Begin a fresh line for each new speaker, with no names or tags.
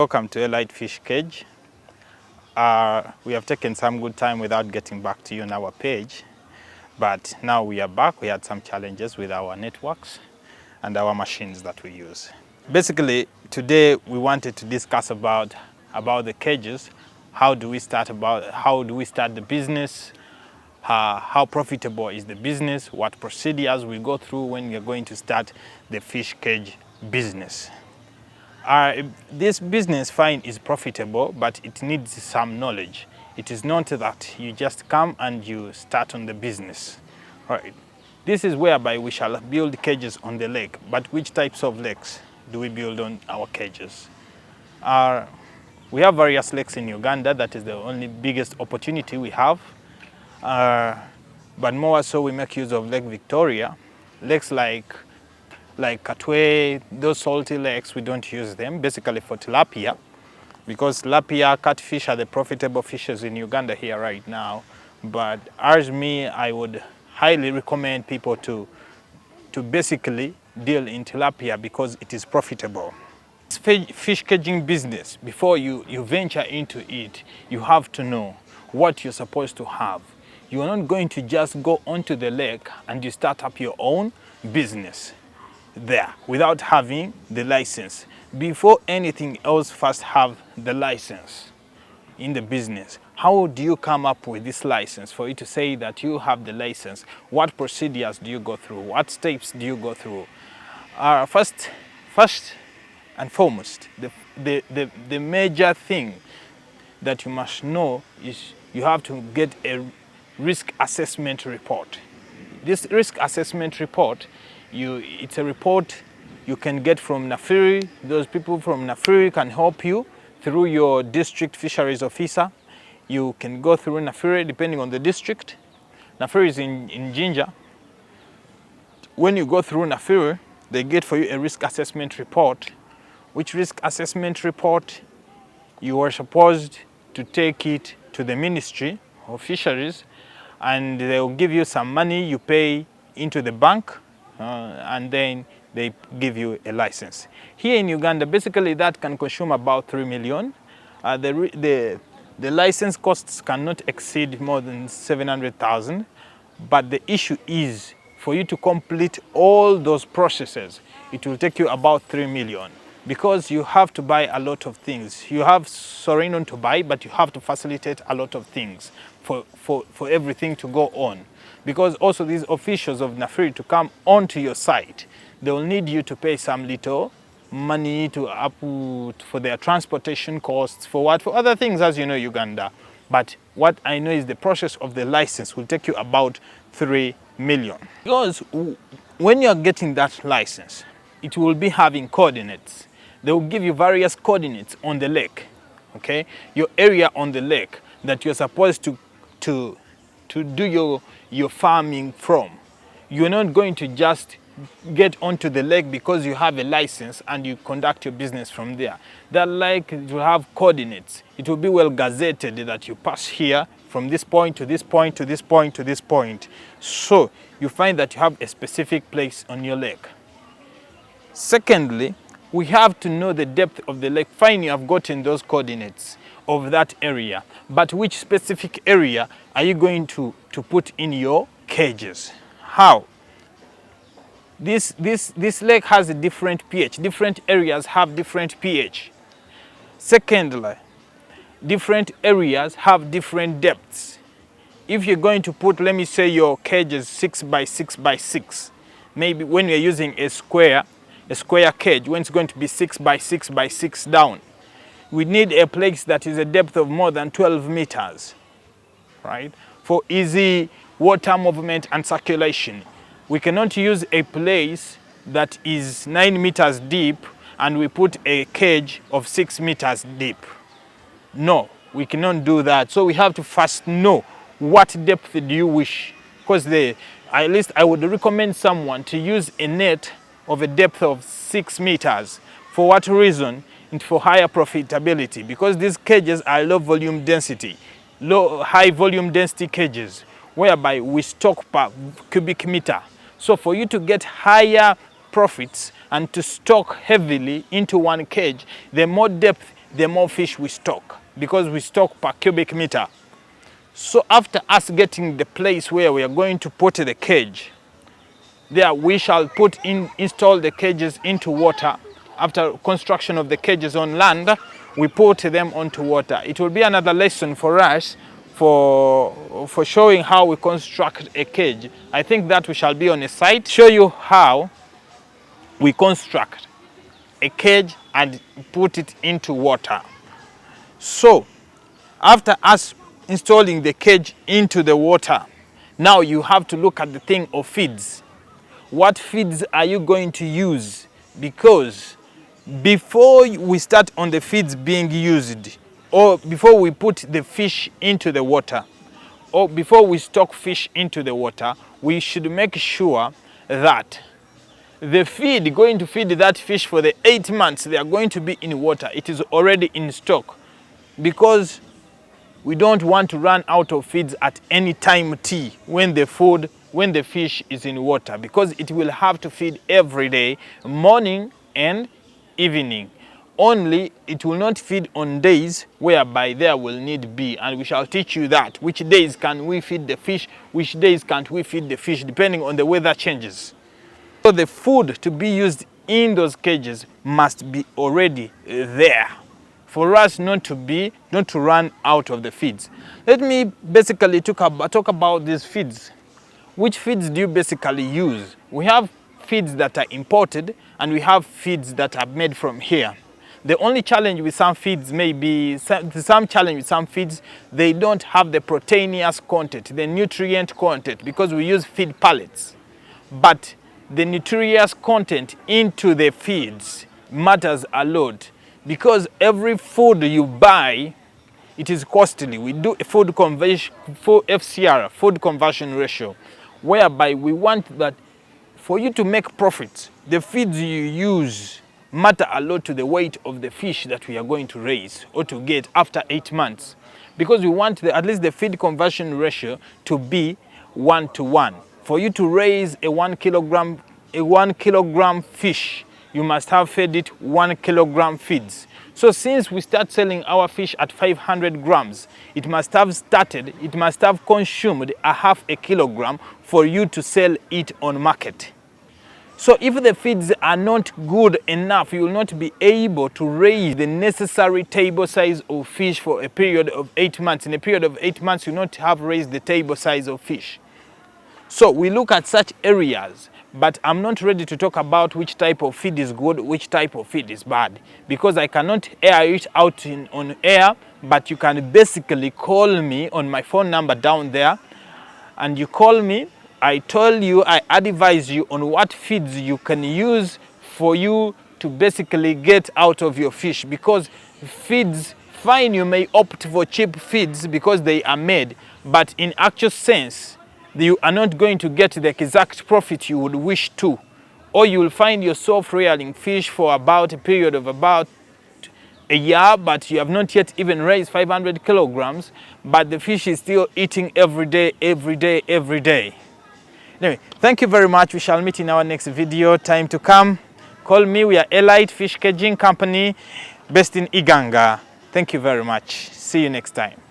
Welcome to a light fish cage. We have taken some good time without getting back to you on our page, but now we are back. We had some challenges with our networks and our machines that we use. Basically, today we wanted to discuss about the cages. How do we start the business? How profitable is the business? What procedures we go through when you're going to start the fish cage business? This business fine is profitable, but it needs some knowledge. It is not that you just come and you start on the business. Right. This is whereby we shall build cages on the lake. But which types of lakes do we build on our cages? We have various lakes in Uganda. That is the only biggest opportunity we have. But more so we make use of Lake Victoria. Lakes like Katwe, those salty lakes, we don't use them basically for tilapia, because tilapia, catfish are the profitable fishes in Uganda here right now. But I would highly recommend people to basically deal in tilapia because it is profitable. Fish caging business, before you venture into it, you have to know what you're supposed to have. You are not going to just go onto the lake and you start up your own business there without having the license. Before anything else, first have the license in the business. How do you come up with this license? For you to say that you have the license, what procedures do you go through? What steps do you go through? First and foremost, the major thing that you must know is you have to get a risk assessment report. This risk assessment report, it's a report you can get from Nafiri. Those people from Nafiri can help you through your district fisheries officer. You can go through Nafiri depending on the district. Nafiri is in Jinja. When you go through Nafiri, they get for you a risk assessment report. Which risk assessment report you are supposed to take it to the Ministry of Fisheries, and they will give you some money you pay into the bank, and then they give you a license. Here in Uganda, basically that can consume about 3 million. The license costs cannot exceed more than 700,000, but the issue is for you to complete all those processes, it will take you about 3 million. Because you have to buy a lot of things. You have Sorinon to buy, but you have to facilitate a lot of things for everything to go on. Because also these officials of Nafiri to come onto your site, they will need you to pay some little money for their transportation costs, for other things, as you know, Uganda. But what I know is the process of the license will take you about 3 million. Because when you're getting that license, it will be having coordinates. They will give you various coordinates on the lake, okay? Your area on the lake that you're supposed to do your farming from. You're not going to just get onto the lake because you have a license and you conduct your business from there. That lake will have coordinates. It will be well gazetted that you pass here from this point to this point to this point to this point. So you find that you have a specific place on your lake. Secondly, we have to know the depth of the lake. Fine, you have gotten those coordinates of that area, but which specific area are you going to put in your cages? How? This lake has a different pH. Different areas have different pH. Secondly, different areas have different depths. If you're going to put, let me say, your cages 6 by 6 by 6, maybe when you're using a square cage, when it's going to be 6 by 6 by 6 down, we need a place that is a depth of more than 12 meters, right? For easy water movement and circulation. We cannot use a place that is 9 meters deep and we put a cage of 6 meters deep. No, we cannot do that. So we have to first know what depth do you wish. Because at least I would recommend someone to use a net of a depth of 6 meters. For what reason? And for higher profitability, because these cages are low volume density, high volume density cages, whereby we stock per cubic meter. So for you to get higher profits and to stock heavily into one cage, the more depth the more fish we stock, because we stock per cubic meter. So after us getting the place where we are going to put the cage, there we shall install the cages into water. After construction of the cages on land, we put them onto water. It will be another lesson for us for showing how we construct a cage. I think that we shall be on a site, show you how we construct a cage and put it into water. So after us installing the cage into the water, now you have to look at the thing of feeds. What feeds are you going to use? Because before we start on the feeds being used, or before we put the fish into the water, or before we stock fish into the water, we should make sure that the feed going to feed that fish for the 8 months they are going to be in water, it is already in stock, because we don't want to run out of feeds at any time T when the fish is in water, because it will have to feed every day, morning and evening. Only it will not feed on days whereby there will need be, and we shall teach you that. Which days can we feed the fish, which days can't we feed the fish, depending on the weather changes. So the food to be used in those cages must be already there for us not to run out of the feeds. Let me basically talk about these feeds. Which feeds do you basically use? We have feeds that are imported and we have feeds that are made from here. The only challenge with some feeds may be, some challenge with some feeds, they don't have the proteinous content, the nutrient content, because we use feed pellets. But the nutritious content into the feeds matters a lot, because every food you buy, it is costly. We do a food conversion, FCR, food conversion ratio, whereby we want that for you to make profits, the feeds you use matter a lot to the weight of the fish that we are going to raise or to get after 8 months, because we want at least the feed conversion ratio to be 1:1. For you to raise a 1 kilogram fish, you must have fed it 1 kilogram feeds. So since we start selling our fish at 500 grams, it must have consumed a half a kilogram for you to sell it on market. So if the feeds are not good enough, you will not be able to raise the necessary table size of fish for a period of 8 months. In a period of 8 months, you will not have raised the table size of fish. So we look at such areas, but I'm not ready to talk about which type of feed is good, which type of feed is bad, because I cannot air it out on air, but you can basically call me on my phone number down there, and you call me, I tell you, I advise you on what feeds you can use for you to basically get out of your fish, because feeds, fine, you may opt for cheap feeds because they are made, but in actual sense, you are not going to get the exact profit you would wish to, or you will find yourself rearing fish for about a period of about a year, but you have not yet even raised 500 kilograms, but the fish is still eating every day, every day, every day. Anyway, thank you very much. We shall meet in our next video. Time to come. Call me. We are Elite Fish Caging Company based in Uganda. Thank you very much. See you next time.